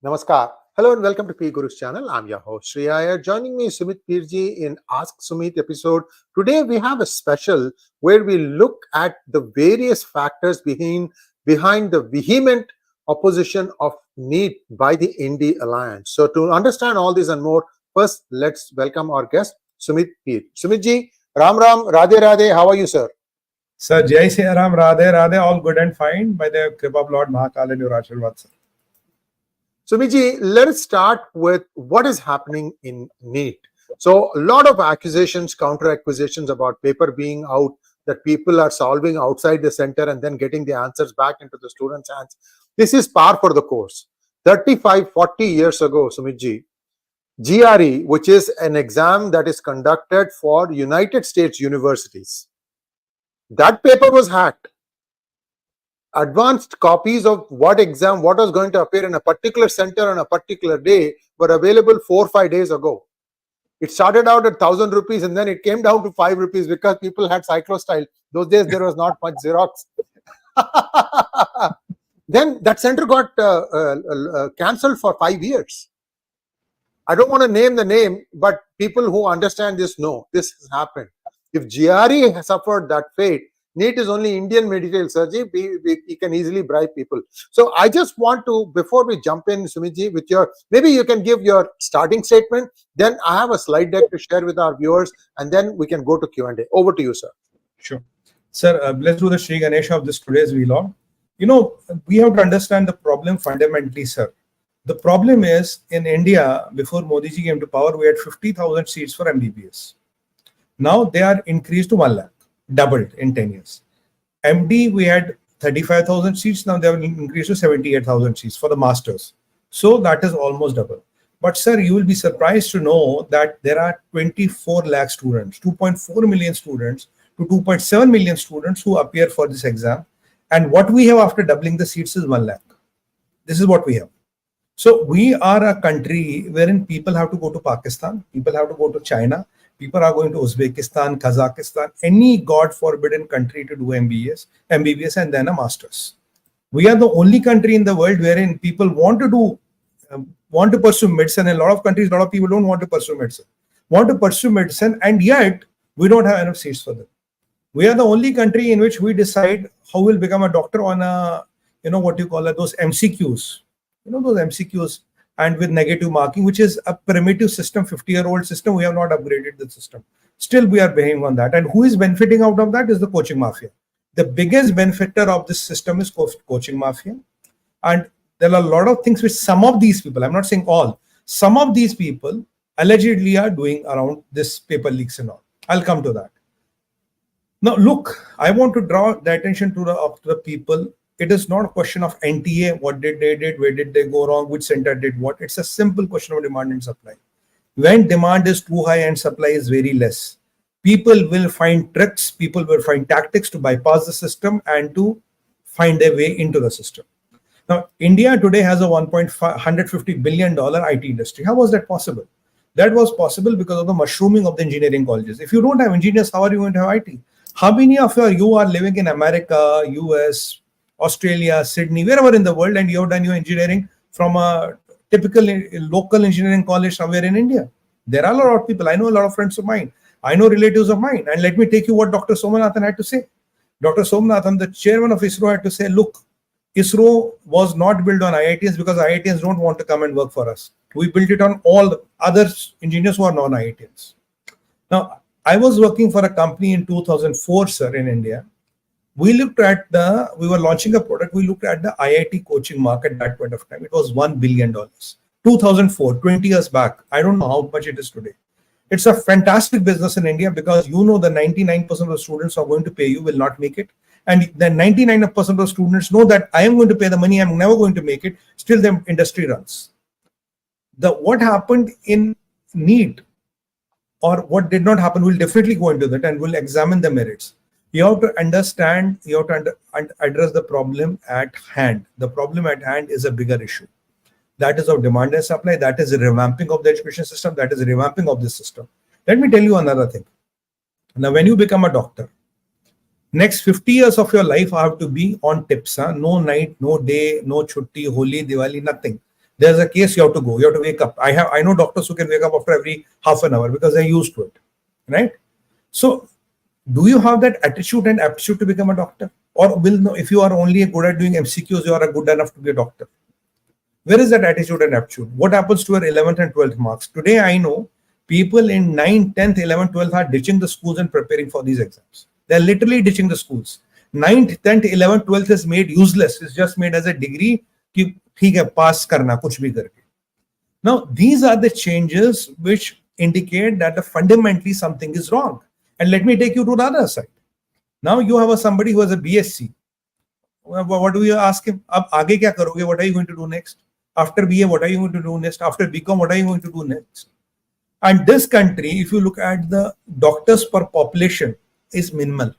Namaskar. Hello and welcome to PGurus channel. I'm your host Sree Iyer. Joining me is Sumit Peer in Ask Sumit episode. Today we have a special where we look at the various factors behind the vehement opposition of NEET by the INDI Alliance. So to understand all this and more, first let's welcome our guest Sumit Peer. Sumit ji, Ram Ram, Radhe Radhe. How are you, sir? Sir, Jai Shri Ram, Radhe Radhe, all good and fine by the Kripa of Lord Mahakal and your Ashirvad, sir. Sumit, let us start with what is happening in NEET. So a lot of accusations, counter accusations about paper being out, that people are solving outside the center and then getting the answers back into the students' hands. This is par for the course. 35, 40 years ago, Sumit, GRE, which is an exam that is conducted for United States universities, that paper was hacked. Advanced copies of what was going to appear in a particular center on a particular day were available 4 or 5 days ago. It started out at 1,000 rupees and then it came down to 5 rupees because people had cyclostyle. Those days there was not much Xerox. Then that center got cancelled for 5 years. I don't want to name the name, but people who understand this know this has happened. If GRE has suffered that fate, NEET is only Indian medical surgery. We can easily bribe people. So I just want to, before we jump in, Sumitji, with maybe you can give your starting statement. Then I have a slide deck to share with our viewers, and then we can go to Q&A. Over to you, sir. Sure. Sir, let's do the Sri Ganesha of this today's vlog. You know, we have to understand the problem fundamentally, sir. The problem is, in India, before Modi ji came to power, we had 50,000 seats for MBBS. Now they are increased to 1 lakh. Doubled in 10 years. MD, we had 35,000 seats. Now they have increased to 78,000 seats for the masters. So that is almost double. But sir, you will be surprised to know that there are 24 lakh students, 2.4 million students to 2.7 million students who appear for this exam. And what we have after doubling the seats is 1 lakh. This is what we have. So we are a country wherein people have to go to Pakistan, people have to go to China, people are going to Uzbekistan, Kazakhstan, any God forbidden country to do MBBS, and then a master's. We are the only country in the world wherein people want to pursue medicine. In a lot of countries, a lot of people don't want to pursue medicine, and yet we don't have enough seats for them. We are the only country in which we decide how we'll become a doctor on a, what you call it, those MCQs. Those MCQs. And with negative marking, which is a primitive system, 50-year-old system. We have not upgraded the system. Still, we are behaving on that. And who is benefiting out of that is the coaching mafia. The biggest benefactor of this system is coaching mafia. And there are a lot of things which some of these people, I'm not saying all, some of these people allegedly are doing around this paper leaks and all. I'll come to that. Now, look, I want to draw the attention to the people. It is not a question of NTA, what did they did, where did they go wrong, which center did what. It's a simple question of demand and supply. When demand is too high and supply is very less, people will find tricks, people will find tactics to bypass the system and to find their way into the system. Now, India today has a $150 billion IT industry. How was that possible? That was possible because of the mushrooming of the engineering colleges. If you don't have engineers, how are you going to have IT? How many of you are living in America, US, Australia, Sydney, wherever in the world, and you have done your engineering from a typical local engineering college somewhere in India? There are a lot of people. I know a lot of friends of mine. I know relatives of mine. And let me take you what Dr. Somanathan had to say. Dr. Somanathan, the chairman of ISRO, had to say, look, ISRO was not built on IITs because IITs don't want to come and work for us. We built it on all the other engineers who are non-IITs. Now, I was working for a company in 2004, sir, in India. We were launching a product. We looked at the IIT coaching market at that point of time. It was $1 billion. 2004, 20 years back. I don't know how much it is today. It's a fantastic business in India because the 99% of the students who are going to pay you will not make it. And the 99% of the students know that I am going to pay the money, I'm never going to make it. Still the industry runs. What happened in NEET or what did not happen, we'll definitely go into that and we'll examine the merits. You have to understand, you have to address the problem at hand. The problem at hand is a bigger issue. That is of demand and supply. That is a revamping of the education system. That is a revamping of this system. Let me tell you another thing. Now, when you become a doctor, next 50 years of your life have to be on tips. No night, no day, no chutti, Holi, Diwali, nothing. There's a case, you have to go, you have to wake up. I know doctors who can wake up after every half an hour because they're used to it, right? So do you have that attitude and aptitude to become a doctor? Or if you are only good at doing MCQs, you are good enough to be a doctor? Where is that attitude and aptitude? What happens to your 11th and 12th marks? Today, I know people in 9th, 10th, 11th, 12th are ditching the schools and preparing for these exams. They're literally ditching the schools. 9th, 10th, 11th, 12th is made useless. It's just made as a degree. Ki, theek hai, pass karna, kuch bhi karke. Now, these are the changes which indicate that fundamentally something is wrong. And let me take you to the other side. Now you have somebody who has a BSc. What do you ask him? Ab aage kya karoge? What are you going to do next? After BA, what are you going to do next? After BCom, what are you going to do next? And this country, if you look at the doctors per population, is minimal.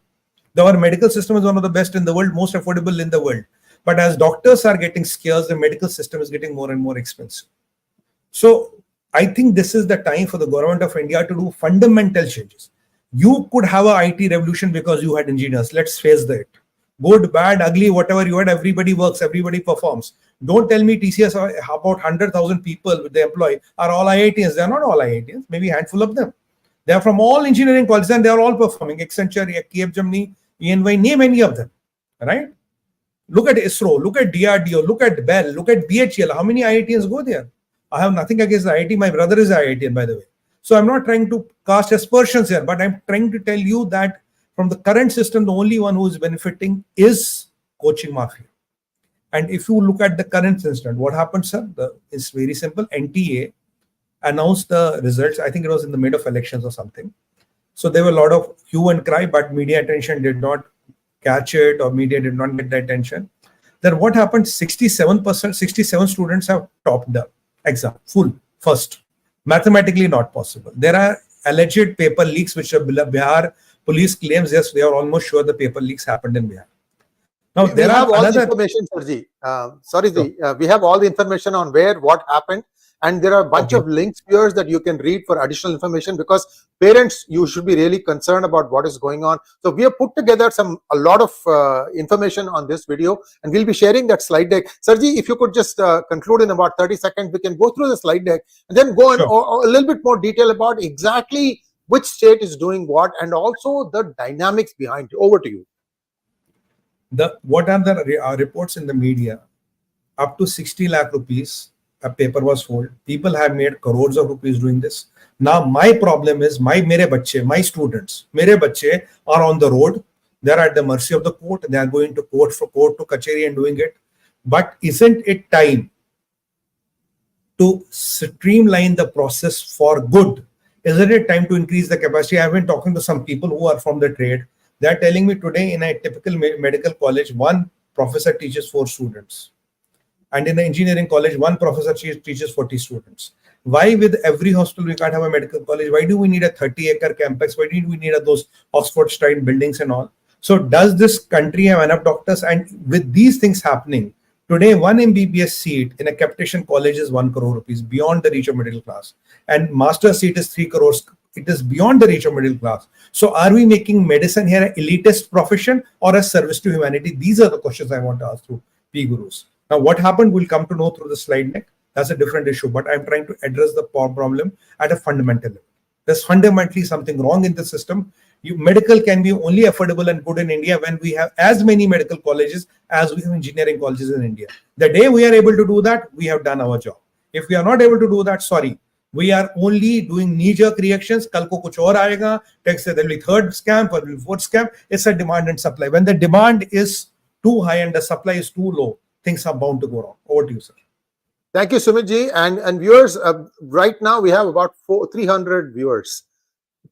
Our medical system is one of the best in the world, most affordable in the world. But as doctors are getting scarce, the medical system is getting more and more expensive. So I think this is the time for the government of India to do fundamental changes. You could have an IT revolution because you had engineers. Let's face that. Good, bad, ugly, whatever you had, everybody works, everybody performs. Don't tell me TCS about 100,000 people they employ are all IITians. They are not all IITians, maybe a handful of them. They are from all engineering colleges and they are all performing. Accenture, Capgemini, ENY, name any of them, right? Look at ISRO, look at DRDO, look at BEL, look at BHEL. How many IITians go there? I have nothing against the IIT. My brother is an IITian, by the way. So I'm not trying to cast aspersions here, but I'm trying to tell you that from the current system, the only one who is benefiting is coaching mafia. And if you look at the current instance, what happened, sir? It's very simple. NTA announced the results. I think it was in the mid of elections or something. So there were a lot of hue and cry, but media attention did not catch it, or media did not get the attention. Then what happened? 67 students have topped the exam, full, first. Mathematically not possible. There are alleged paper leaks which Bihar police claims, yes, they are almost sure the paper leaks happened in Bihar. Now, we have all the information, Sirji. We have all the information on where, what happened, and there are a bunch of links here that you can read for additional information, because parents, you should be really concerned about what is going on. So we have put together a lot of information on this video, and we'll be sharing that slide deck. Sirji, if you could just conclude in about 30 seconds, we can go through the slide deck and then go in a little bit more detail about exactly which state is doing what, and also the dynamics behind it. Over to you. What are the reports in the media? Up to 60 lakh rupees a paper was sold. People have made crores of rupees doing this. Now my problem is my students, mere bachche are on the road. They are at the mercy of the court. They are going to court to kacheri and doing it. But isn't it time to streamline the process for good? Isn't it time to increase the capacity? I have been talking to some people who are from the trade. They are telling me today in a typical medical college, one professor teaches 4 students. And in an engineering college, one professor teaches 40 students. Why with every hospital we can't have a medical college? Why do we need a 30-acre campus? Why do we need those Oxford-style buildings and all? So does this country have enough doctors? And with these things happening, today one MBBS seat in a capitation college is 1 crore rupees, beyond the reach of middle class. And master seat is 3 crores. It is beyond the reach of middle class. So are we making medicine here an elitist profession or a service to humanity? These are the questions I want to ask through PGurus. Now, what happened, we'll come to know through the slide deck. That's a different issue, but I'm trying to address the problem at a fundamental level. There's fundamentally something wrong in the system. Medical can be only affordable and good in India when we have as many medical colleges as we have engineering colleges in India. The day we are able to do that, we have done our job. If we are not able to do that, sorry. We are only doing knee-jerk reactions. Kal ko kuch aur aayega. Text there will be third scam, there will be fourth scam. It's a demand and supply. When the demand is too high and the supply is too low, things are bound to go wrong. Over to you, sir. Thank you, Sumit ji. And viewers, right now we have about 300 viewers.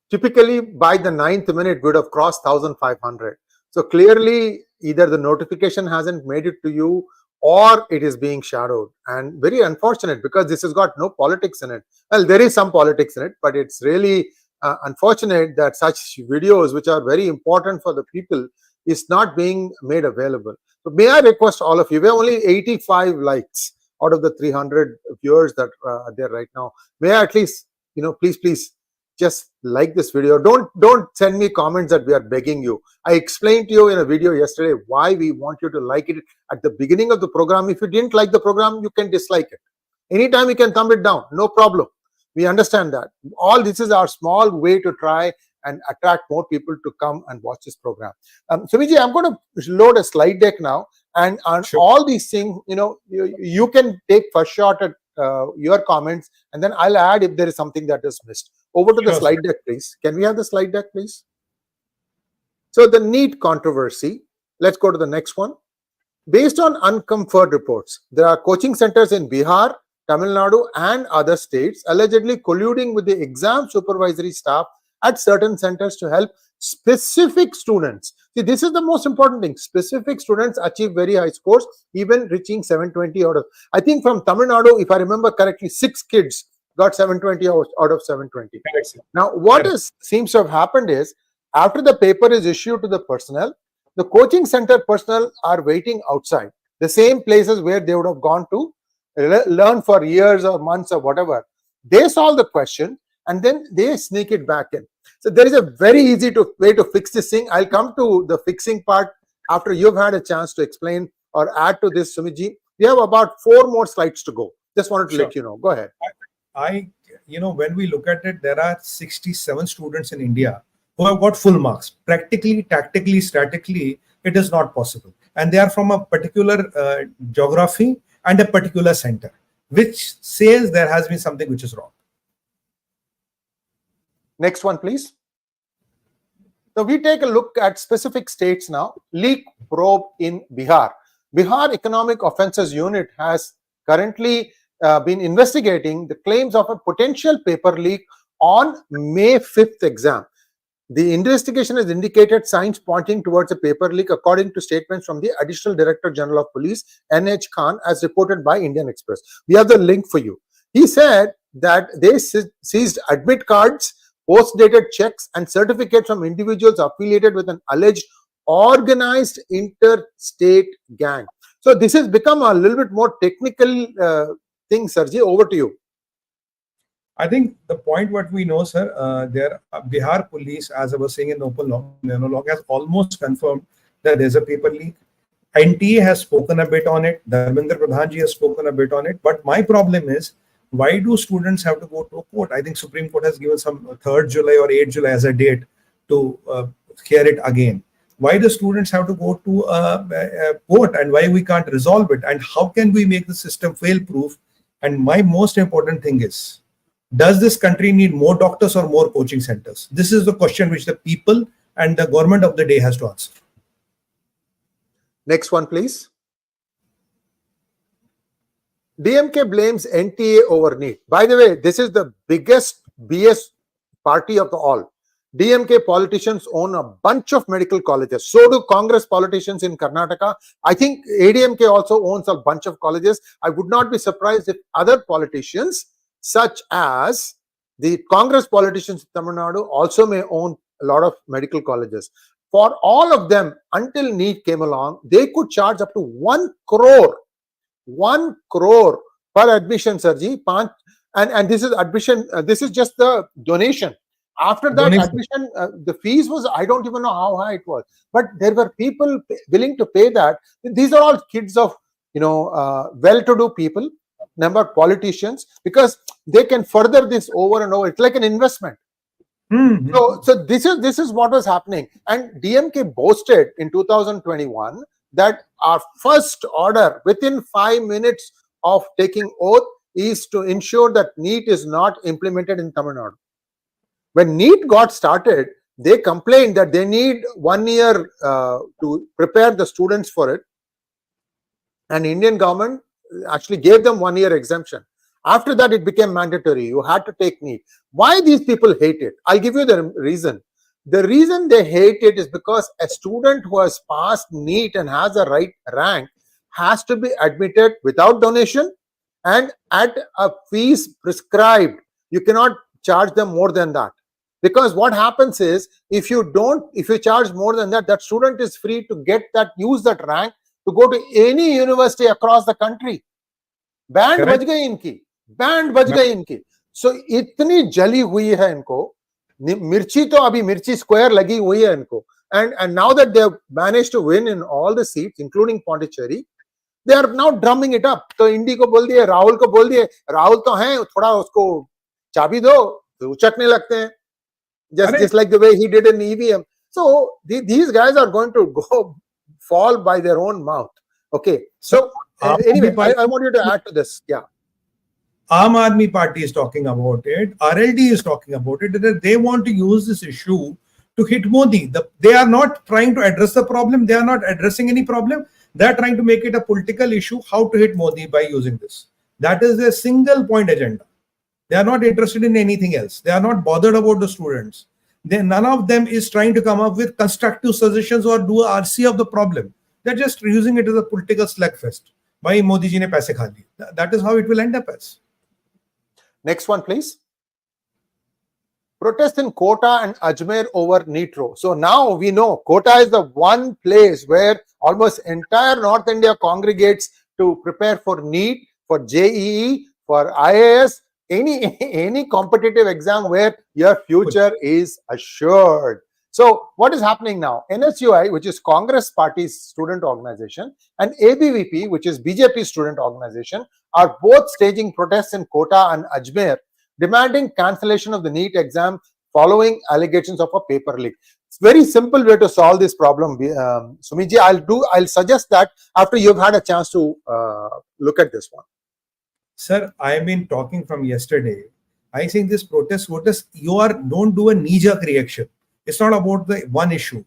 Typically, by the 9th minute, we would have crossed 1,500. So clearly, either the notification hasn't made it to you, or it is being shadowed, and very unfortunate, because this has got no politics in it. Well, there is some politics in it, but it's really unfortunate that such videos, which are very important for the people, is not being made available. So may I request all of you, we have only 85 likes out of the 300 viewers that are there right now. May I at least, please just like this video. Don't send me comments that we are begging you. I explained to you in a video yesterday why we want you to like it at the beginning of the program. If you didn't like the program, you can dislike it. Anytime you can thumb it down, no problem. We understand that. All this is our small way to try and attract more people to come and watch this program. Sumit, I'm going to load a slide deck now, and on Sure. all these things, you can take first shot at your comments, and then I'll add if there is something that is missed. Over to the Sure, slide deck, please. Can we have the slide deck, please? So the NEET controversy. Let's go to the next one. Based on unconfirmed reports, there are coaching centers in Bihar, Tamil Nadu, and other states allegedly colluding with the exam supervisory staff at certain centers to help specific students. See, this is the most important thing. Specific students achieve very high scores, even reaching 720 out of, I think from Tamil Nadu, if I remember correctly, 6 kids got 720 out of 720. Correct. Now, what seems to have happened is, after the paper is issued to the personnel, the coaching center personnel are waiting outside, the same places where they would have gone to learn for years or months or whatever. They solve the question and then they sneak it back in. So there is a very easy way to fix this thing. I'll come to the fixing part after you've had a chance to explain or add to this, Sumitji. We have about 4 more slides to go. Just wanted to let you know. Go ahead. When we look at it, there are 67 students in India who have got full marks. Practically, tactically, statically, it is not possible. And they are from a particular geography and a particular center, which says there has been something which is wrong. Next one, please. So we take a look at specific states now. Leak probe in Bihar. Bihar Economic Offences Unit has currently been investigating the claims of a potential paper leak on May 5th exam. The investigation has indicated signs pointing towards a paper leak, according to statements from the Additional Director General of Police, N.H. Khan, as reported by Indian Express. We have the link for you. He said that they seized admit cards, post-dated checks, and certificates from individuals affiliated with an alleged organized interstate gang. So this has become a little bit more technical thing, Sirji. Over to you. I think the point what we know, sir, Bihar police, as I was saying in open monologue, has almost confirmed that there's a paper leak. NTA has spoken a bit on it. Dharmendra Pradhan ji has spoken a bit on it. But my problem is, why do students have to go to a court? I think Supreme Court has given some 3rd July or 8th July as a date to hear it again. Why do students have to go to a court, and why we can't resolve it? And how can we make the system fail-proof? And my most important thing is, does this country need more doctors or more coaching centers? This is the question which the people and the government of the day has to answer. Next one, please. DMK blames NTA over NEET. By the way, this is the biggest BS party of the all. DMK politicians own a bunch of medical colleges. So do Congress politicians in Karnataka. I think ADMK also owns a bunch of colleges. I would not be surprised if other politicians, such as the Congress politicians in Tamil Nadu, also may own a lot of medical colleges. For all of them, until NEET came along, they could charge up to 1 crore. 1 crore per admission, Sirji. And this is admission, this is just the donation. After that admission, the fees was, I don't even know how high it was. But there were people willing to pay that. These are all kids of, well-to-do people, number politicians, because they can further this over and over. It's like an investment. Mm-hmm. So this is what was happening. And DMK boasted in 2021 that our first order within 5 minutes of taking oath is to ensure that NEET is not implemented in Tamil Nadu. When NEET got started, they complained that they need 1 year to prepare the students for it. And Indian government actually gave them 1 year exemption. After that, it became mandatory. You had to take NEET. Why these people hate it? I'll give you the reason. The reason they hate it is because a student who has passed NEET and has a right rank has to be admitted without donation and at a fees prescribed. You cannot charge them more than that. Because what happens is, if you charge more than that, that student is free to use that rank to go to any university across the country. Band baj gayi inki. Band baj gayi inki. So itni jali hui hai inko. Mirchi to abhi Mirchi square lagi hui hai inko. And now that they have managed to win in all the seats, including Pondicherry, They are now drumming it up. So INDI को बोल दिए, राहुल को बोल दिए, राहुल तो हैं, थोड़ा उसको चाबी दो, तो उचटने लगते हैं. Just like the way he did in EVM. So these guys are going to go fall by their own mouth. Okay. So anyway, I want you to add to this. Yeah. Aam Aadmi Party is talking about it. RLD is talking about it. That they want to use this issue to hit Modi. They are not trying to address the problem. They are not addressing any problem. They are trying to make it a political issue, how to hit Modi by using this. That is a single point agenda. They are not interested in anything else. They are not bothered about the students. None of them is trying to come up with constructive suggestions or do a RC of the problem. They're just using it as a political slugfest. Why Modi ji ne paise kha liye. That is how it will end up as. Next one, please. Protest in Kota and Ajmer over NEET. So now we know Kota is the one place where almost entire North India congregates to prepare for NEET, for JEE, for IAS, any competitive exam where your future is assured. So what is happening now? NSUI, which is Congress Party's student organization, and ABVP, which is BJP student organization, are both staging protests in Kota and Ajmer, demanding cancellation of the NEET exam following allegations of a paper leak. It's a very simple way to solve this problem. Sumit ji, I'll suggest that after you've had a chance to look at this one. Sir, I've been talking from yesterday. I think this protest, don't do a knee-jerk reaction. It's not about the one issue.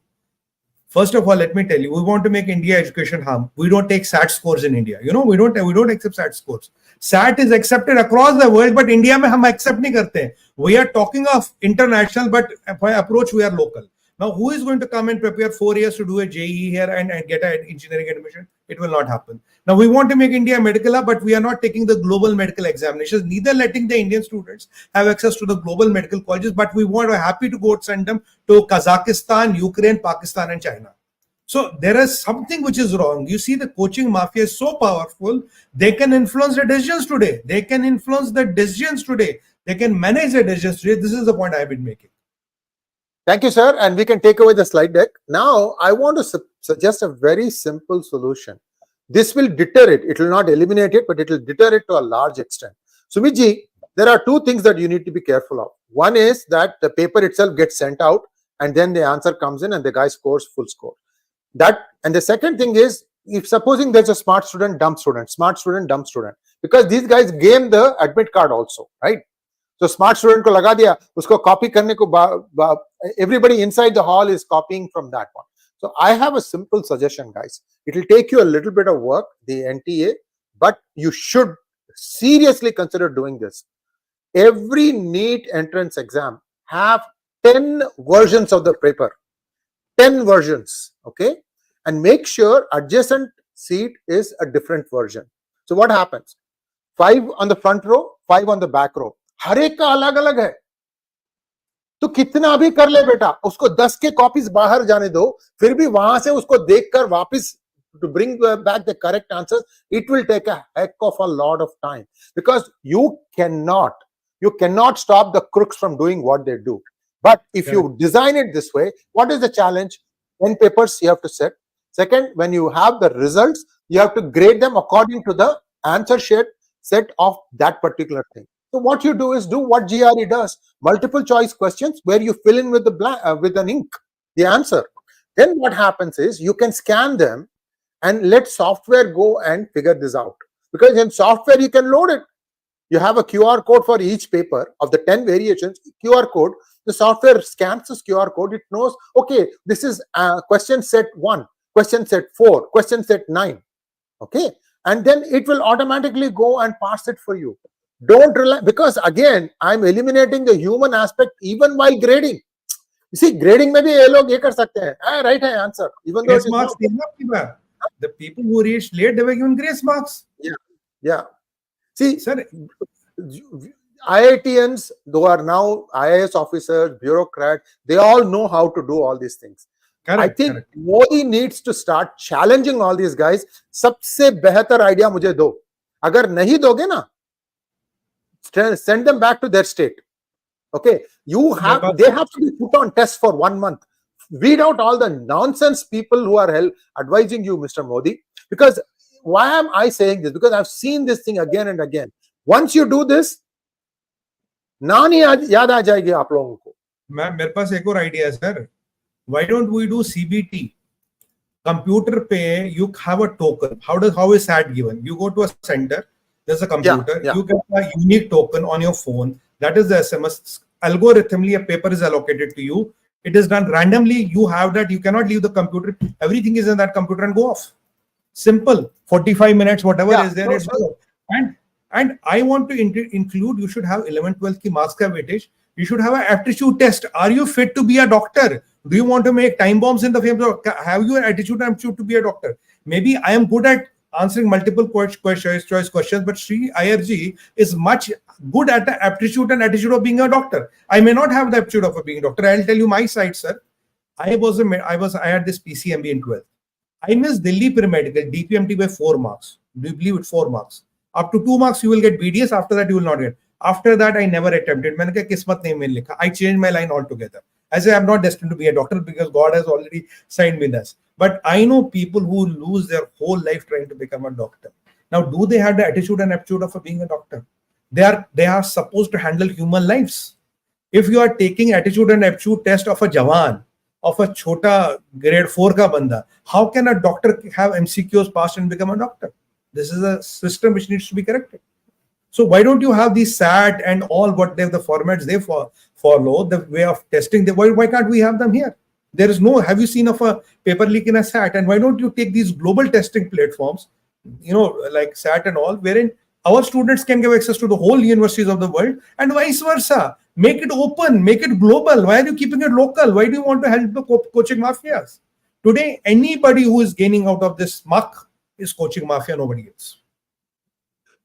First of all, let me tell you, we want to make India education harm. We don't take SAT scores in India. You know, we don't accept SAT scores. SAT is accepted across the world, but India mein hum accept nahi karte. We are talking of international, but by approach we are local. Now, who is going to come and prepare 4 years to do a JEE here and get an engineering admission? It will not happen. Now, we want to make India a medical hub, but we are not taking the global medical examinations, neither letting the Indian students have access to the global medical colleges, but we are happy to go send them to Kazakhstan, Ukraine, Pakistan, and China. So there is something which is wrong. You see, the coaching mafia is so powerful, they can influence the decisions today. They can influence the decisions today. They can manage the decisions today. This is the point I've been making. Thank you, sir. And we can take away the slide deck. Now, I want to suggest a very simple solution. This will deter it. It will not eliminate it, but it will deter it to a large extent. Sumit ji, there are two things that you need to be careful of. One is that the paper itself gets sent out and then the answer comes in and the guy scores full score. And the second thing is, if supposing there's a smart student, dumb student, because these guys game the admit card also, right? So smart student ko laga diya, usko copy karne ko everybody inside the hall is copying from that one. So I have a simple suggestion, guys. It will take you a little bit of work, the NTA, but you should seriously consider doing this. Every NEET entrance exam have 10 versions of the paper, 10 versions, okay? And make sure adjacent seat is a different version. So what happens? 5 on the front row, 5 on the back row. हर एक का अलग अलग है, तो कितना भी कर ले बेटा, उसको 10 के कॉपीज बाहर जाने दो, फिर भी वहां से उसको देखकर वापस to bring back the correct answers, it will take a heck of a lot of time, because you cannot stop the crooks from doing what they do. But if you design it this way, what is the challenge? 10 papers you have to set. Second, when you have the results, you have to grade them according to the answer set of that particular thing. So what you do is do what GRE does, multiple choice questions where you fill in with the blank, with an ink, the answer. Then what happens is you can scan them and let software go and figure this out. Because in software you can load it. You have a QR code for each paper of the 10 variations, QR code. The software scans this QR code. It knows, okay, this is question set 1, question set 4, question set 9. Okay. And then it will automatically go and parse it for you. Don't rely, because again, I'm eliminating the human aspect even while grading. You see, grading mein bhi ye log ye kar sakte hain. Right hai answer. Even though marks, the people who reached late, they were given grace marks. Yeah. See, sir, IITians, who are now IAS officers, bureaucrats, they all know how to do all these things. I think Modi needs to start challenging all these guys. Sabse behtar idea mujhe do. Agar nahi doge na, send them back to their state. Okay, they have to be put on test for 1 month. Weed out all the nonsense people who are advising you, Mr. Modi, because why am I saying this? Because I've seen this thing again and again. Once you do this, नानी याद आ जाएगी आप लोगों को. Ma'am मेरे पास एक और idea है sir. Why don't we do CBT? Computer pay, you have a token. How is that given? You go to a center, there's a computer, you get a unique token on your phone. That is the SMS. Algorithmically, a paper is allocated to you. It is done randomly. You have that. You cannot leave the computer. Everything is in that computer and go off. Simple. 45 minutes, whatever is there. And I want to include, you should have 11th, 12th ki marks ka weightage. You should have an aptitude test. Are you fit to be a doctor? Do you want to make time bombs in the frame? Have you an attitude and aptitude to be a doctor? Maybe I am good at answering multiple choice questions, but Sree Iyer ji is much good at the aptitude and attitude of being a doctor. I may not have the aptitude of being a doctor. I'll tell you my side, sir. I had this PCMB in 12th. I missed Delhi Pre-Medical, DPMT by 4 marks. Do you believe it? 4 marks. Up to 2 marks, you will get BDS. After that, you will not get. After that, I never attempted. I changed my line altogether. I say I'm not destined to be a doctor because God has already signed me this. But I know people who lose their whole life trying to become a doctor. Now, do they have the attitude and aptitude of being a doctor? They are supposed to handle human lives. If you are taking attitude and aptitude test of a Jawan, of a Chota grade 4 ka banda, how can a doctor have MCQs passed and become a doctor? This is a system which needs to be corrected. So why don't you have these SAT and all what the formats they follow, the way of testing? Why can't we have them here? There is no, have you seen of a paper leak in a SAT? And why don't you take these global testing platforms, like SAT and all, wherein our students can give access to the whole universities of the world and vice versa. Make it open, make it global. Why are you keeping it local? Why do you want to help the coaching mafias? Today, anybody who is gaining out of this muck is coaching mafia, nobody else.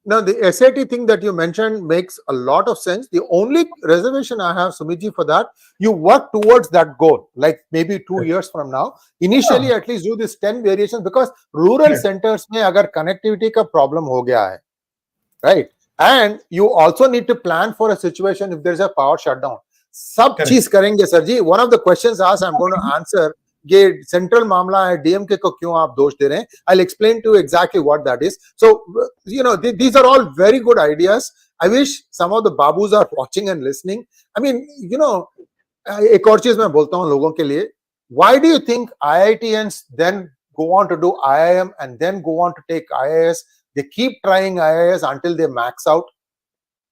Now, the SAT thing that you mentioned makes a lot of sense. The only reservation I have, Sumitji, for that, you work towards that goal, like maybe 2 years from now. Initially, at least do this 10 variations because rural centers mein agar connectivity ka problem ho gaya hai, right? And you also need to plan for a situation if there's a power shutdown. Sab cheez karenge, sir ji. One of the questions asked, I'm going to answer. ये central मामला है, DMK को क्यों आप दोष दे रहे हैं? I'll explain to you exactly what that is. So, these are all very good ideas. I wish some of the babus are watching and listening. I mean, एक और चीज मैं बोलता हूँ लोगों के लिए. Why do you think IITians then go on to do IIM and then go on to take IAS? They keep trying IAS until they max out.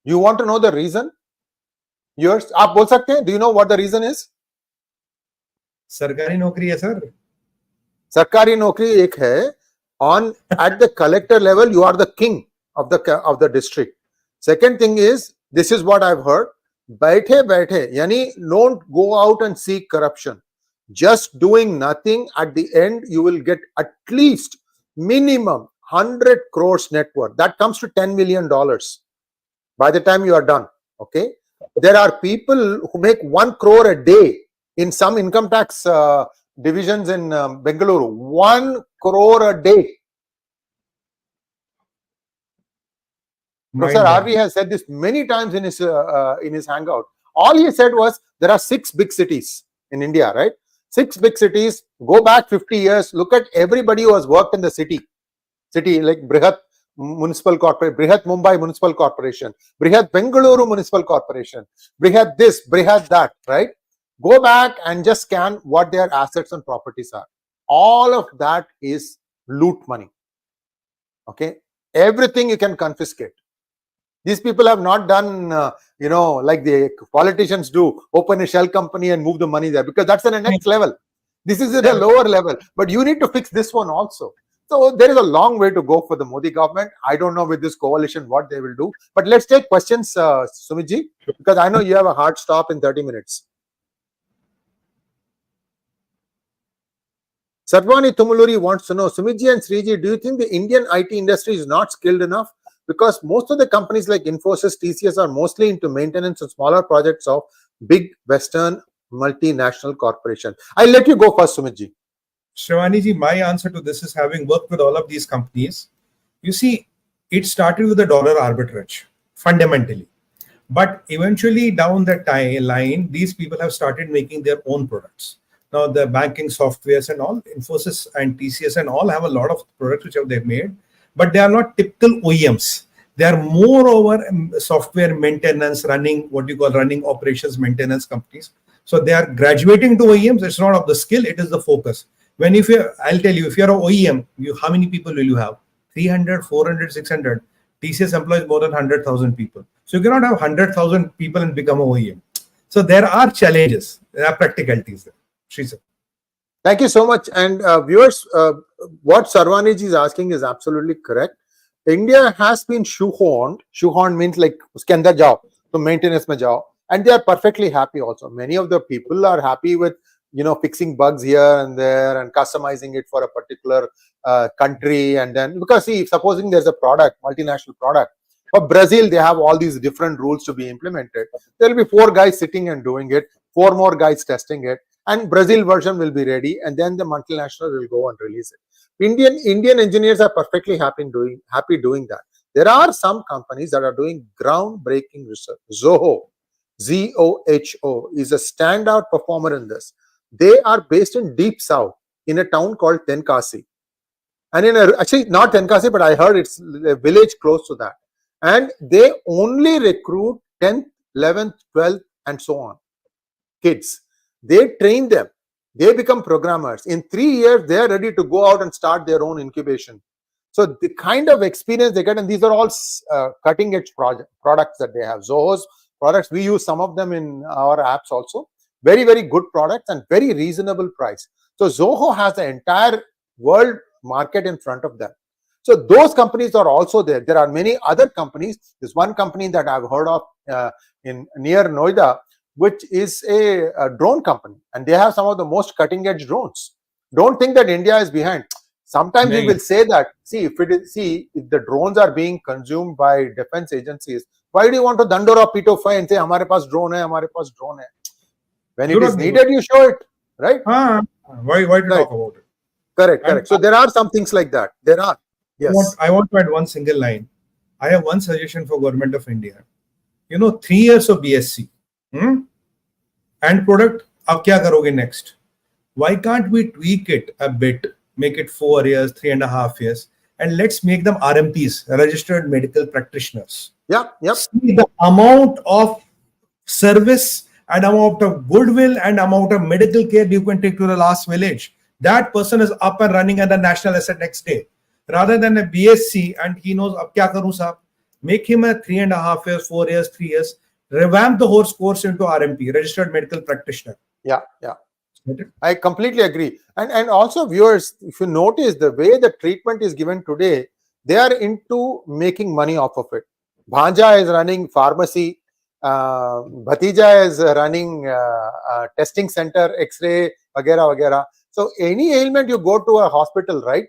You want to know the reason? Yours? आप बोल सकते हैं? Do you know what the reason is? सरकारी नौकरी है sir. सरकारी नौकरी एक है. On at the collector level, you are the king of the district. Second thing is, this is what I've heard. बैठे बैठे, यानी don't go out and seek corruption. Just doing nothing, at the end you will get at least minimum 100 crores net worth. That comes to $10 million by the time you are done. Okay, there are people who make 1 crore a day. In some income tax divisions in Bengaluru, 1 crore a day. Professor Arvi has said this many times in his hangout. All he said was there are 6 big cities in India, right? 6 big cities. Go back 50 years. Look at everybody who has worked in the city like Brihat Municipal Corporation, Brihat Mumbai Municipal Corporation, Brihat Bengaluru Municipal Corporation, Brihat this, Brihat that, right? Go back and just scan what their assets and properties are. All of that is loot money. Okay, everything you can confiscate. These people have not done, like the politicians do, open a shell company and move the money there, because that's in the next level. This is at a lower level, but you need to fix this one also. So there is a long way to go for the Modi government. I don't know with this coalition what they will do, but let's take questions, Sumitji, because I know you have a hard stop in 30 minutes. Sarvani Tumuluri wants to know, Sumitji and Sreeji, do you think the Indian IT industry is not skilled enough? Because most of the companies like Infosys, TCS are mostly into maintenance and smaller projects of big Western multinational corporations. I'll let you go first, Sumitji. Shravani ji, my answer to this is, having worked with all of these companies, you see, it started with the dollar arbitrage, fundamentally. But eventually down the line, these people have started making their own products. Now, the banking softwares and all, Infosys and TCS and all have a lot of products which they've made. but they are not typical OEMs. They are moreover software maintenance, running what you call running operations maintenance companies. So they are graduating to OEMs. It's not of the skill, it is the focus. When I'll tell you, if you're an OEM, how many people will you have? 300, 400, 600. TCS employs more than 100,000 people. So you cannot have 100,000 people and become an OEM. So there are challenges, there are practicalities there. Sree sir. Thank you so much. And viewers, what Sarvaniji is asking is absolutely correct. India has been shoehorned. Shoehorned means like uske andar jao, to maintenance mein jao, and they are perfectly happy also. Many of the people are happy with fixing bugs here and there and customizing it for a particular country. And then because see, supposing there's a product, multinational product, for Brazil, they have all these different rules to be implemented. There will be 4 guys sitting and doing it, 4 more guys testing it, and Brazil version will be ready, and then the multinational will go and release it. Indian engineers are perfectly happy doing that. There are some companies that are doing groundbreaking research. Zoho, ZOHO, is a standout performer in this. They are based in deep south in a town called 𝗤𝗏𝘗𝘂, and actually not 𝗤𝗏𝘗𝘂, but I heard it's a village close to that. And they only recruit 10th, 11th, 12th, and so on kids. They train them. They become programmers. In 3 years, they are ready to go out and start their own incubation. So the kind of experience they get, and these are all cutting edge products that they have. Zoho's products, we use some of them in our apps also. Very, very good products and very reasonable price. So Zoho has the entire world market in front of them. So those companies are also there. There are many other companies. There's one company that I've heard of near Noida, which is a drone company, and they have some of the most cutting edge drones. Don't think that India is behind. Sometimes we will say that, if the drones are being consumed by defense agencies, why do you want to dandora P25 and say, hamare paas drone hai, hamare paas drone hai? When it is needed, you show it, right? Why to talk about it? Correct. So there are some things like that. There are. Yes. I want to add one single line. I have one suggestion for Government of India. 3 years of BSc. End product, ab kya karoge next? Why can't we tweak it a bit, make it 4 years, 3.5 years, and let's make them RMPs, registered medical practitioners. Yep. See the amount of service and amount of goodwill and amount of medical care you can take to the last village. That person is up and running at the national asset next day. Rather than a BSc and he knows ab kya karu sahab, make him a 3.5 years, 4 years, 3 years. Revamp the whole course into RMP, registered medical practitioner. Yeah. I completely agree. And also viewers, if you notice the way the treatment is given today, they are into making money off of it. Bhanja is running pharmacy. Bhatija is running testing center, X-ray, vagera. So any ailment you go to a hospital, right?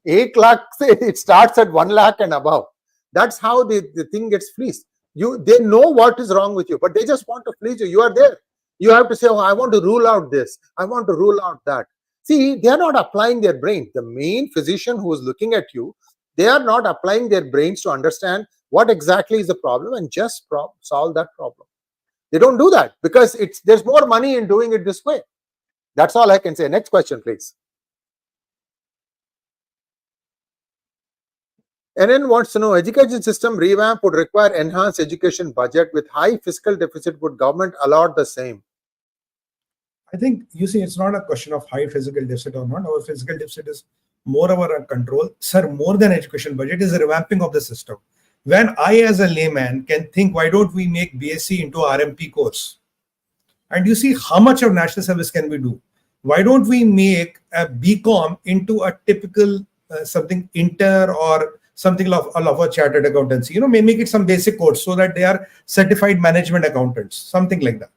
8 lakh, it starts at 1 lakh and above. That's how the thing gets fleeced. They know what is wrong with you, but they just want to fleece you. You are there. You have to say, I want to rule out this. I want to rule out that. See, they are not applying their brain. The main physician who is looking at you, they are not applying their brains to understand what exactly is the problem and just solve that problem. They don't do that because there's more money in doing it this way. That's all I can say. Next question, please. NN wants to know, education system revamp would require enhanced education budget with high fiscal deficit. Would government allot the same? I think, it's not a question of high fiscal deficit or not. Our fiscal deficit is more of our control. Sir, more than education budget is a revamping of the system. When I as a layman can think, why don't we make BSc into RMP course? And how much of national service can we do? Why don't we make a BCom into a typical something inter or something of a chartered accountancy, make it some basic course so that they are certified management accountants, something like that.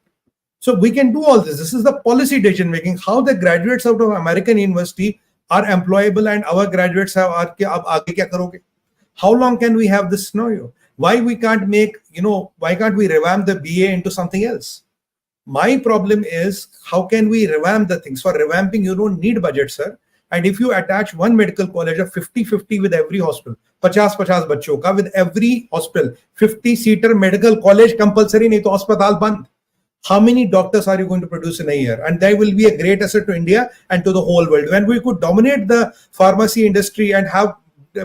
So we can do all this. This is the policy decision making, how the graduates out of American university are employable and our graduates have, how long can we have this scenario? Why we can't make, why can't we revamp the BA into something else? My problem is, how can we revamp the things? For revamping, you don't need budget, sir. And if you attach one medical college of 50-50 with every hospital, 50-50 bachcho ka with every hospital, 50-seater medical college compulsory, nahi to hospital band. How many doctors are you going to produce in a year? And they will be a great asset to India and to the whole world. When we could dominate the pharmacy industry and have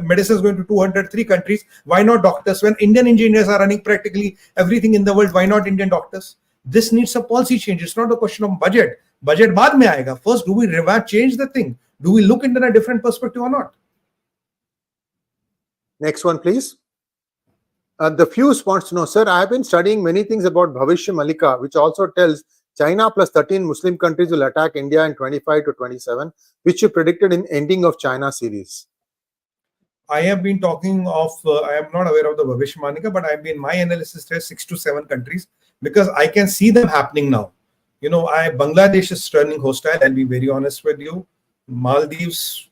medicine is going to 203 countries. Why not doctors? When Indian engineers are running practically everything in the world, why not Indian doctors? This needs a policy change. It's not a question of budget. Budget baad mein aayega. First, do we revamp, change the thing? Do we look into a different perspective or not? Next one, please. The Fuse wants to know, sir, I have been studying many things about Bhavisha Malika, which also tells China plus 13 Muslim countries will attack India in 25 to 27, which you predicted in ending of China series. I have been talking of, I am not aware of the Bhavisha Malika, but my analysis says 6 to 7 countries, because I can see them happening now. You know, Bangladesh is turning hostile, I'll be very honest with you. Maldives,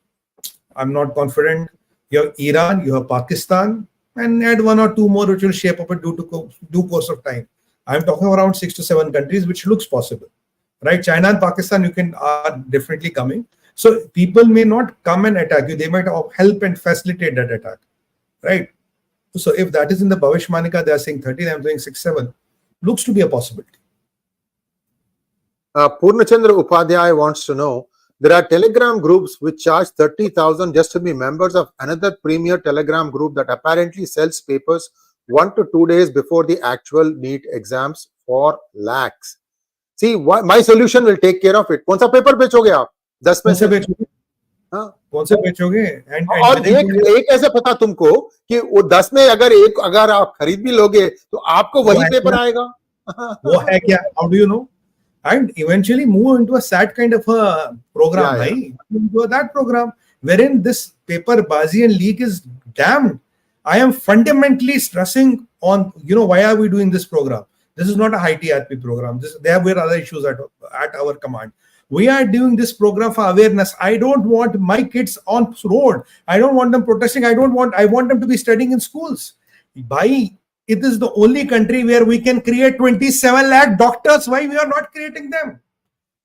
I'm not confident. You have Iran, you have Pakistan, and add 1 or 2 more which will shape up in due course of time. I'm talking around 6 to 7 countries, which looks possible, right? China and Pakistan are definitely coming. So people may not come and attack you. They might help and facilitate that attack, right? So if that is in the Bhavish Malika, they are saying 13, I'm saying 6, 7. Looks to be a possibility. Purnachandra Upadhyay wants to know, there are Telegram groups which charge 30,000 just to be members of another premier Telegram group that apparently sells papers 1 to 2 days before the actual NEET exams for lakhs. See, my solution will take care of it. कौन सा paper बेचोगे आप? 10 में से बेचोगे? हाँ? कौन से बेचोगे? और एक ऐसे पता तुमको कि वो 10 में अगर आप खरीद भी लोगे तो आपको वही पेपर आएगा. वो है क्या? How do you know? And eventually move into a sad kind of a program, right? Into that program wherein this paper bazi and leak is damned. I am fundamentally stressing on, why are we doing this program? This is not a high TRP program. There were other issues at our command. We are doing this program for awareness. I don't want my kids on road. I don't want them protesting. I want them to be studying in schools. It is the only country where we can create 27 lakh doctors. Why we are not creating them?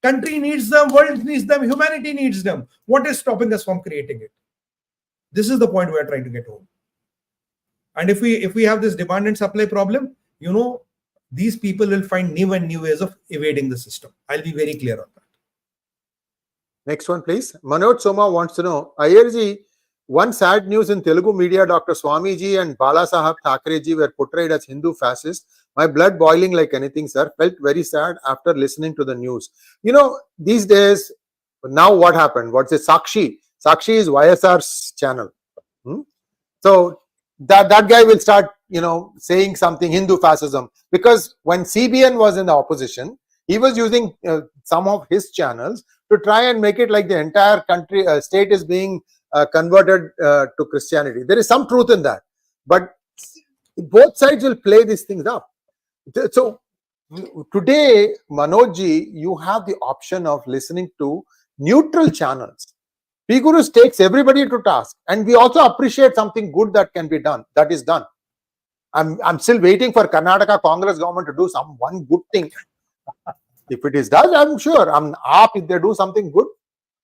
Country needs them, world needs them, humanity needs them. What is stopping us from creating it? This is the point we are trying to get home. And if we have this demand and supply problem, these people will find new and new ways of evading the system. I'll be very clear on that. Next one, please. Manoj Soma wants to know, Iyerji, one sad news in Telugu media, Dr. Swamiji and Balasaheb Thackerayji were portrayed as Hindu fascists. My blood boiling like anything, sir. Felt very sad after listening to the news. These days, now what happened? What's it? 𝗤𝙗ℎ. 𝗤𝙗ℎ is YSR's channel. So that guy will start, saying something Hindu fascism. Because when CBN was in the opposition, he was using some of his channels to try and make it like the entire country, state is being converted to Christianity. There is some truth in that, but both sides will play these things up. So today, Manojji, you have the option of listening to neutral channels. PGurus takes everybody to task, and we also appreciate something good that can be done. That is done. I'm still waiting for Karnataka Congress government to do one good thing. If it is done, I'm sure. If they do something good,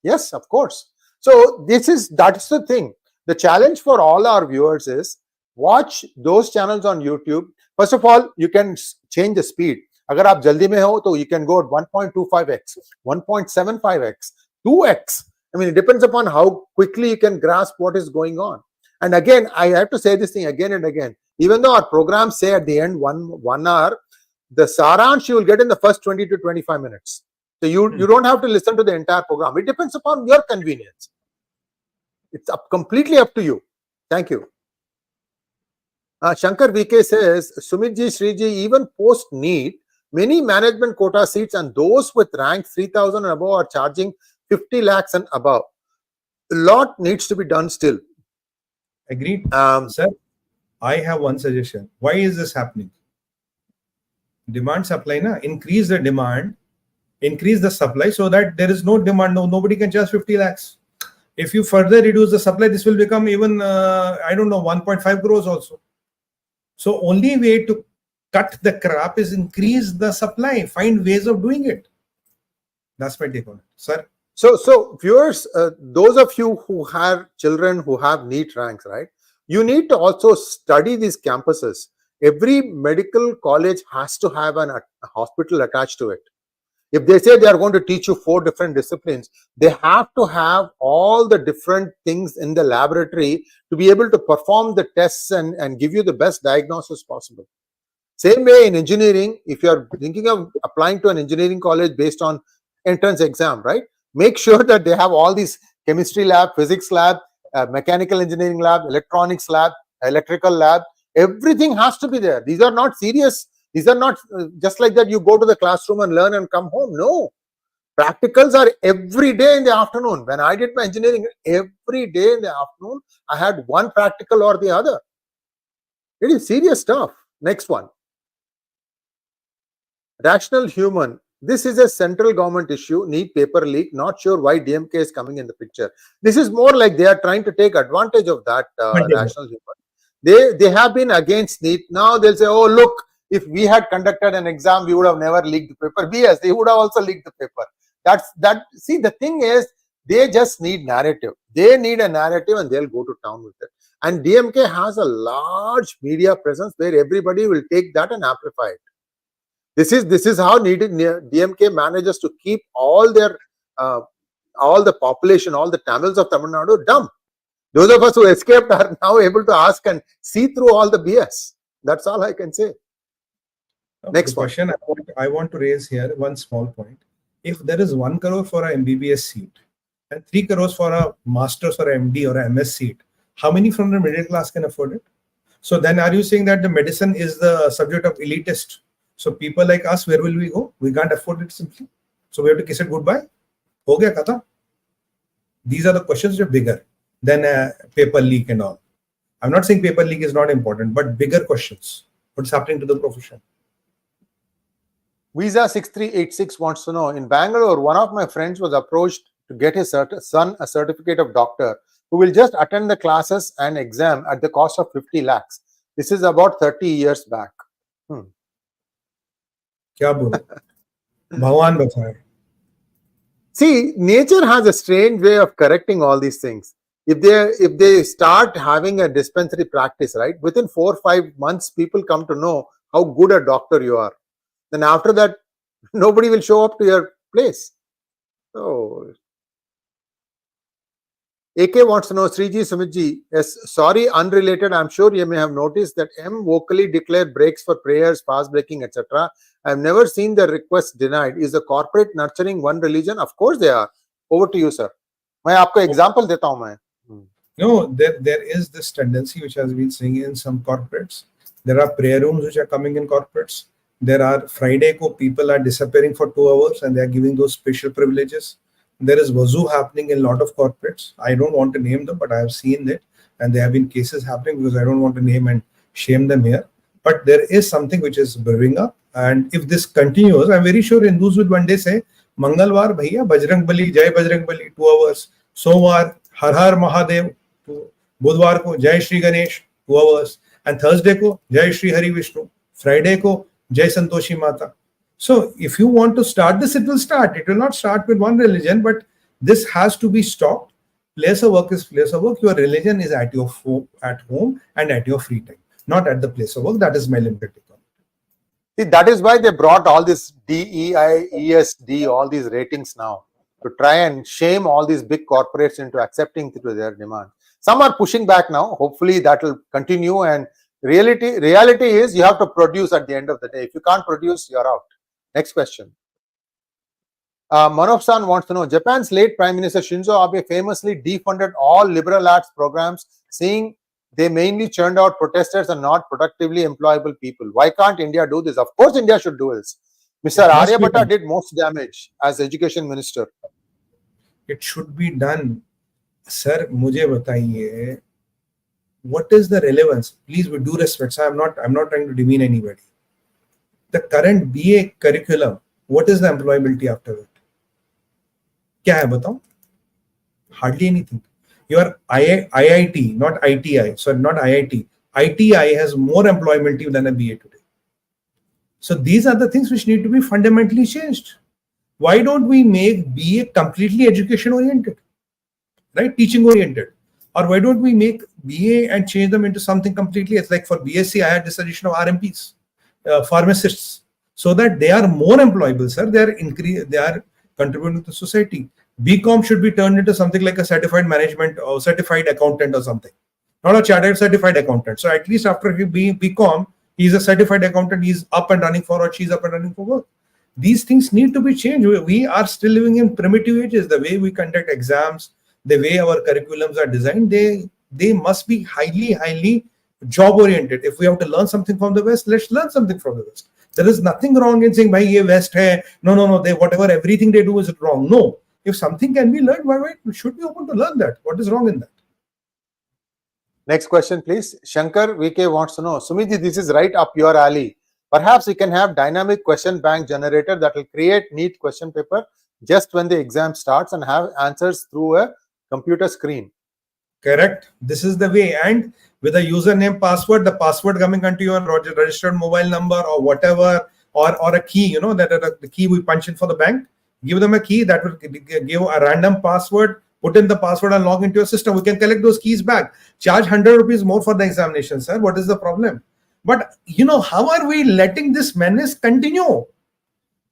yes, of course. So that's the thing. The challenge for all our viewers is watch those channels on YouTube. First of all, you can change the speed. Agar aap jaldi mein ho, to you can go at 1.25x, 1.75x, 2x. I mean, it depends upon how quickly you can grasp what is going on. And again, I have to say this thing again and again. Even though our programs say at the end 1 hour, the saransh you will get in the first 20 to 25 minutes. So you don't have to listen to the entire program. It depends upon your convenience. It's completely up to you. Thank you. Shankar VK says, Sumitji, Sreeji, even post NEET, many management quota seats and those with rank 3,000 and above are charging 50 lakhs and above. A lot needs to be done still. Agreed. Sir, I have one suggestion. Why is this happening? Demand supply, increase the demand, increase the supply so that there is no demand. Nobody can charge 50 lakhs. If you further reduce the supply, this will become even, 1.5 crores also. So only way to cut the crap is increase the supply, find ways of doing it. That's my take on it, sir. So viewers, those of you who have children who have NEET ranks, right? You need to also study these campuses. Every medical college has to have a hospital attached to it. If they say they are going to teach you 4 different disciplines, they have to have all the different things in the laboratory to be able to perform the tests and give you the best diagnosis possible. Same way in engineering, if you are thinking of applying to an engineering college based on entrance exam, right? Make sure that they have all these chemistry lab, physics lab, mechanical engineering lab, electronics lab, electrical lab. Everything has to be there. These are not serious. These are not just like that you go to the classroom and learn and come home. No. Practicals are every day in the afternoon. When I did my engineering, every day in the afternoon, I had one practical or the other. It is serious stuff. Next one. Rational human. This is a central government issue, NEET paper leak. Not sure why DMK is coming in the picture. This is more like they are trying to take advantage of that rational human. They have been against NEET. Now they'll say, oh, look, if we had conducted an exam, we would have never leaked the paper. Yes, they would have also leaked the paper. See, the thing is, they just need narrative. They need a narrative and they'll go to town with it. And DMK has a large media presence where everybody will take that and amplify it. This is how DMK manages to keep all their all the population, all the Tamils of Tamil Nadu dumb. Those of us who escaped are now able to ask and see through all the BS. That's all I can say. Next question I want to raise here, one small point. If there is 1 crore for a MBBS seat and 3 crores for a master's or MD or a MS seat, how many from the middle class can afford it? So then are you saying that the medicine is the subject of elitist? So people like us, where will we go? We can't afford it simply. So we have to kiss it goodbye. Ho gaya kata. These are the questions which are bigger than a paper leak and all. I'm not saying paper leak is not important, but bigger questions. What's happening to the profession? 𝗣𝗚 6386 wants to know, in Bangalore, one of my friends was approached to get his son a certificate of doctor who will just attend the classes and exam at the cost of 50 lakhs. This is about 30 years back. क्या बोलूं? भगवान बचाए. See, nature has a strange way of correcting all these things. If they start having a dispensary practice, right, within 4 or 5 months, people come to know how good a doctor you are. Then after that, nobody will show up to your place. So, AK wants to know, Sree Sumitji, yes, sorry, unrelated. I'm sure you may have noticed that M vocally declared breaks for prayers, fast breaking, etc. I've never seen the request denied. Is the corporate nurturing one religion? Of course they are. Over to you, sir. मैं आपको example देता हूँ मैं. No, there is this tendency which has been seeing in some corporates. There are prayer rooms which are coming in corporates. There are Friday ko people are disappearing for 2 hours and they are giving those special privileges. There is wazoo happening in a lot of corporates. I don't want to name them, but I have seen it. And there have been cases happening because I don't want to name and shame them here. But there is something which is brewing up. And if this continues, I'm very sure Hindus will one day say, Mangalwar, bhaiya, Bajrang Bali, Jai Bajrang Bali, 2 hours. Somwar, Har Har Mahadev. Budwar ko, Jai Shri Ganesh, 2 hours. And Thursday ko, Jai Shri Hari Vishnu. Friday ko, Jai Santoshi Mata. So if you want to start this, it will start. It will not start with one religion, but this has to be stopped. Place of work is place of work. Your religion is at your at home and at your free time, not at the place of work. That is my limited comment. See, that is why they brought all this DEI, ESD, all these ratings now to try and shame all these big corporates into accepting to their demand. Some are pushing back now. Hopefully that will continue. And reality is you have to produce at the end of the day. If you can't produce, you're out. Next question. Manov-san wants to know, Japan's late Prime Minister Shinzo Abe famously defunded all liberal arts programs, saying they mainly churned out protesters and not productively employable people. Why can't India do this? Of course, India should do this. Mr. Aryabhatta did most damage as education minister. It should be done. Sir, mujhe bataiye, what is the relevance? Please, with due respect, sir, I'm not trying to demean anybody. The current BA curriculum, what is the employability after it? Kya hai batao? Hardly anything. Your IIT, not ITI, sorry, not IIT. ITI has more employability than a BA today. So these are the things which need to be fundamentally changed. Why don't we make BA completely education oriented, right? Teaching oriented. Or why don't we make BA and change them into something completely, it's like for BSc, I had this addition of RMPs. Pharmacists. so that they are more employable, sir. They are contributing to society. BCom should be turned into something like a certified management or certified accountant or something, not a chartered certified accountant. So at least after he being BCom, he's a certified accountant. He's up and running for, or she's up and running for work. These things need to be changed. We are still living in primitive ages. The way we conduct exams, the way our curriculums are designed, they must be highly job oriented. If we have to learn something from the West, let's learn something from the West. There is nothing wrong in saying, "Bhai, ye West hai." No. They whatever everything they do is wrong. No. If something can be learned, why we should be open to learn that? What is wrong in that? Next question, please. Shankar VK wants to know, Sumit, this is right up your alley. Perhaps we can have dynamic question bank generator that will create NEET question paper just when the exam starts and have answers through a computer screen. Correct. This is the way. And with a username password, the password coming onto your registered mobile number or whatever, or a key, that the key we punch in for the bank. Give them a key that will give a random password. Put in the password and log into your system. We can collect those keys back. Charge 100 rupees more for the examination, sir. What is the problem? But how are we letting this menace continue?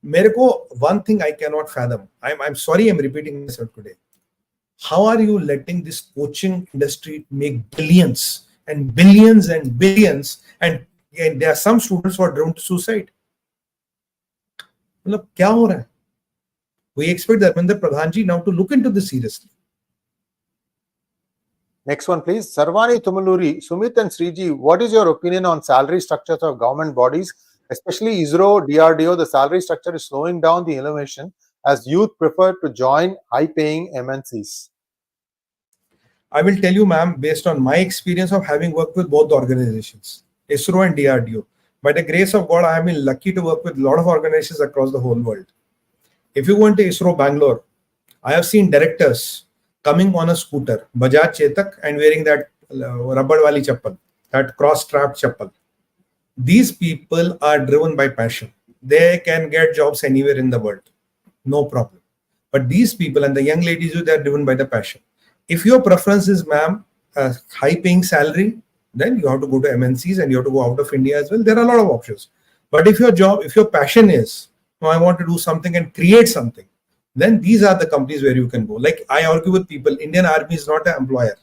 One thing I cannot fathom. I'm sorry I'm repeating myself today. How are you letting this coaching industry make billions and billions and billions, and there are some students who are driven to suicide? Kya ho raha hai? We expect Dharmendra Pradhan ji now to look into this seriously. Next one, please. Sarvani Tumaluri, Sumit and Sree, what is your opinion on salary structures of government bodies, especially ISRO, DRDO? The salary structure is slowing down the innovation as youth prefer to join high-paying MNCs. I will tell you, ma'am, based on my experience of having worked with both the organizations, ISRO and DRDO. By the grace of God, I have been lucky to work with a lot of organizations across the whole world. If you go into ISRO Bangalore, I have seen directors coming on a scooter, Bajaj Chetak, and wearing that 𝗤𝗲𝗍 𝗓𝗃, that cross-strapped chappal. These people are driven by passion. They can get jobs anywhere in the world, no problem. But these people and the young ladies, they are driven by the passion. If your preference is, ma'am, a high-paying salary, then you have to go to MNCs and you have to go out of India as well. There are a lot of options. But if your passion is, I want to do something and create something, then these are the companies where you can go. Like I argue with people, Indian Army is not an employer.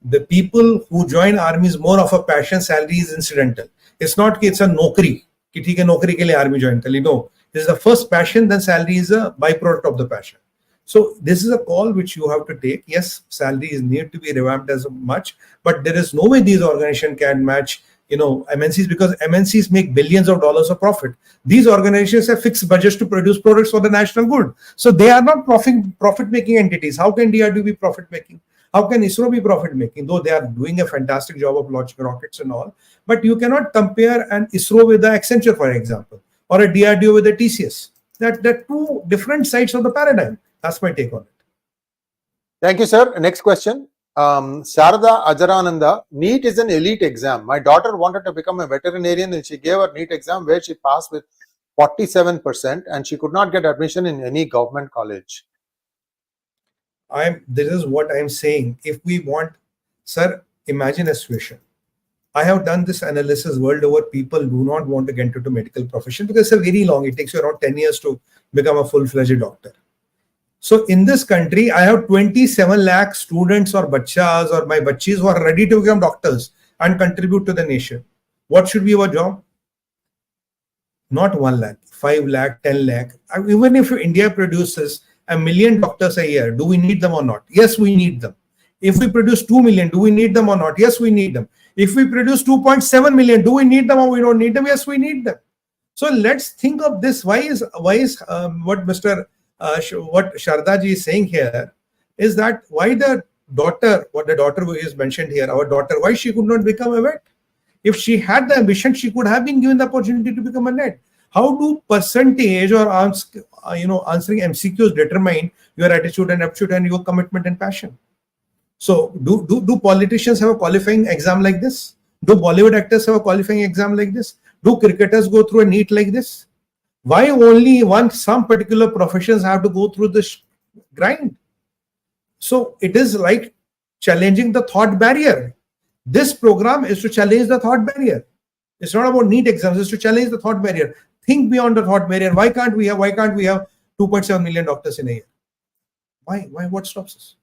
The people who join Army is more of a passion, salary is incidental. It's not it's a nokri. Ki theek hai, nokri ke liye Army join kar li. No, this is the first passion, then salary is a byproduct of the passion. So this is a call which you have to take. Yes, salaries need to be revamped as much, but there is no way these organizations can match MNCs, because MNCs make billions of dollars of profit. These organizations have fixed budgets to produce products for the national good. So they are not profit-making entities. How can DRDO be profit-making? How can ISRO be profit-making? Though they are doing a fantastic job of launching rockets and all. But you cannot compare an ISRO with the Accenture, for example, or a DRDO with the TCS. They're two different sides of the paradigm. That's my take on it. Thank you, sir. Next question. Sharada Ajarananda, NEET is an elite exam. My daughter wanted to become a veterinarian and she gave her NEET exam where she passed with 47% and she could not get admission in any government college. This is what I'm saying. If we want, sir, imagine a situation. I have done this analysis world over. People do not want to get into the medical profession because it's very long. It takes you around 10 years to become a full-fledged doctor. So in this country, I have 27 lakh students or bachas or my bachis who are ready to become doctors and contribute to the nation. What should be our job? Not 1 lakh, 5 lakh, 10 lakh. Even if India produces 1 million doctors a year, do we need them or not? Yes, we need them. If we produce 2 million, do we need them or not? Yes, we need them. If we produce 2.7 million, do we need them or we don't need them? Yes, we need them. So let's think of this. Why is what Sharda ji is saying here is that why the daughter, what the daughter is mentioned here, our daughter, why she could not become a vet? If she had the ambition, she could have been given the opportunity to become a net. How do percentage or answering MCQs determine your attitude and aptitude and your commitment and passion? So do politicians have a qualifying exam like this? Do Bollywood actors have a qualifying exam like this? Do cricketers go through a NEET like this? Why only some particular professions have to go through this grind? So it is like challenging the thought barrier. This program is to challenge the thought barrier. It's not about NEET exams, it's to challenge the thought barrier. Think beyond the thought barrier. Why can't we have 2.7 million doctors in a year? Why? What stops us?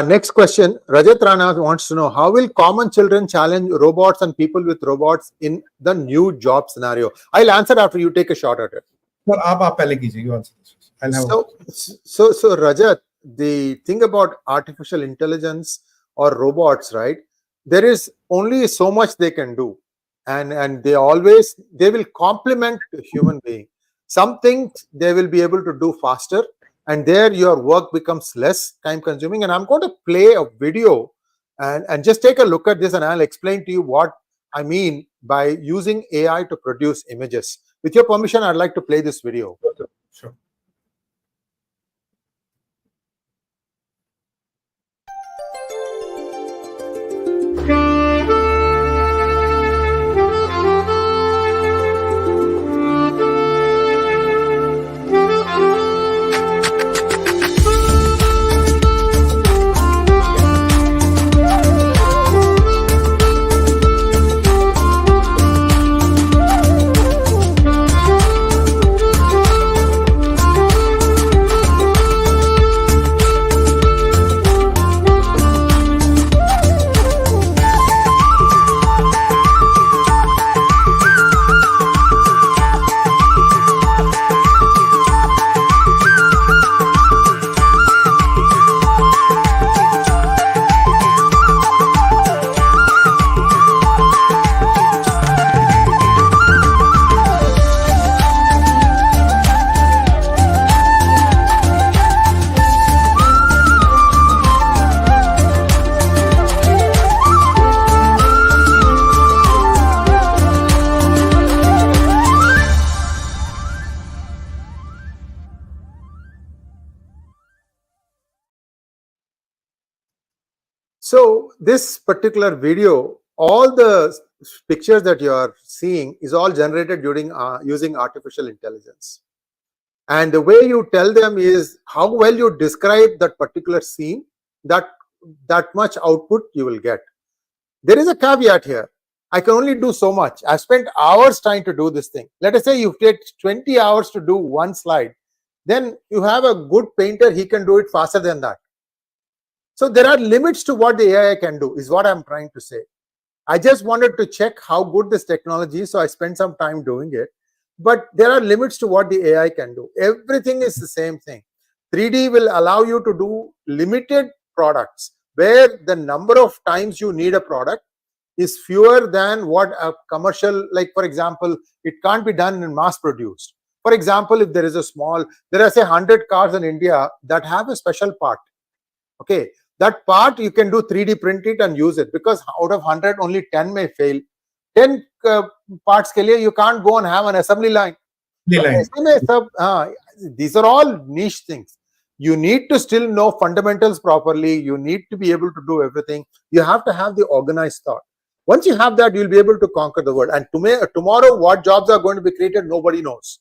Next question. Rajat Rana wants to know, how will common children challenge robots and people with robots in the new job scenario? I'll answer after you take a shot at it. Well, aap pehle kijiye, you answer this. I'll have so Rajat, the thing about artificial intelligence or robots, right? There is only so much they can do, and they will complement the human being. Some things they will be able to do faster, and there your work becomes less time consuming. And I'm going to play a video and just take a look at this, and I'll explain to you what I mean by using AI to produce images. With your permission, I'd like to play this video. Sure. So this particular video, all the pictures that you are seeing is all generated during using artificial intelligence. And the way you tell them is how well you describe that particular scene, that much output you will get. There is a caveat here. I can only do so much. I spent hours trying to do this thing. Let us say you take 20 hours to do one slide. Then you have a good painter, he can do it faster than that. So there are limits to what the AI can do, is what I'm trying to say. I just wanted to check how good this technology is, so I spent some time doing it. But there are limits to what the AI can do. Everything is the same thing. 3D will allow you to do limited products, where the number of times you need a product is fewer than what a commercial, like for example, it can't be done in mass produced. For example, if there is there are say 100 cars in India that have a special part. Okay, that part you can do 3D print it and use it, because out of 100 only 10 may fail. 10 parts ke liye you can't go and have an assembly line. These are all niche things. You need to still know fundamentals properly. You need to be able to do everything. You have to have the organized thought. Once you have that, you'll be able to conquer the world. And tomorrow, what jobs are going to be created, nobody knows.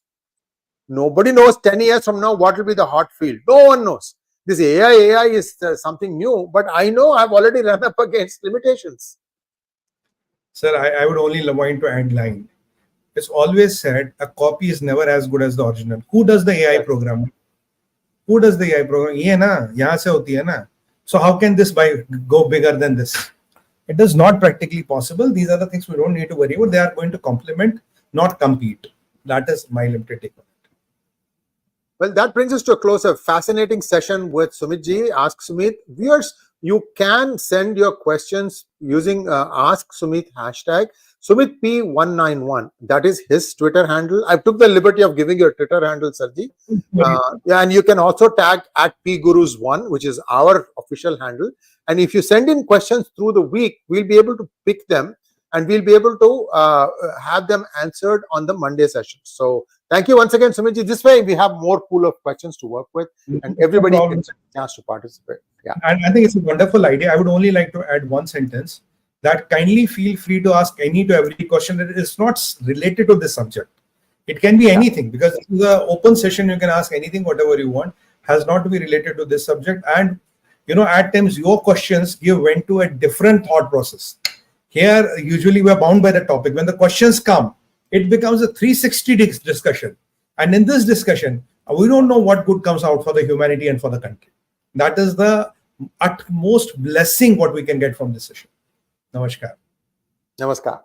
Nobody knows 10 years from now what will be the hot field. No one knows. This AI is something new, but I know I've already run up against limitations. Sir, I would only want to add line. It's always said a copy is never as good as the original. Who does the AI program? Who does the AI program? Ye na, yahan se hoti hai na. So how can this go bigger than this? It is not practically possible. These are the things we don't need to worry about. They are going to complement, not compete. That is my limited take on it. Well, that brings us to a close. A fascinating session with Sumit ji. Ask Sumit. Viewers, you can send your questions using Ask Sumit hashtag. Sumit P191. That is his Twitter handle. I took the liberty of giving your Twitter handle, Sarji. Yeah, and you can also tag at PGurus1, which is our official handle. And if you send in questions through the week, we'll be able to pick them and we'll be able to have them answered on the Monday session. So thank you once again, Sumit ji. This way we have more pool of questions to work with and everybody gets a chance to participate. Yeah. And I think it's a wonderful idea. I would only like to add one sentence, that kindly feel free to ask any to every question that is not related to this subject. It can be anything, because this is an open session. You can ask anything, whatever you want, has not to be related to this subject. And you know, at times your questions went to a different thought process. Here, usually we are bound by the topic. When the questions come, it becomes a 360 discussion. And in this discussion, we don't know what good comes out for the humanity and for the country. That is the utmost blessing what we can get from this session. Namaskar. Namaskar.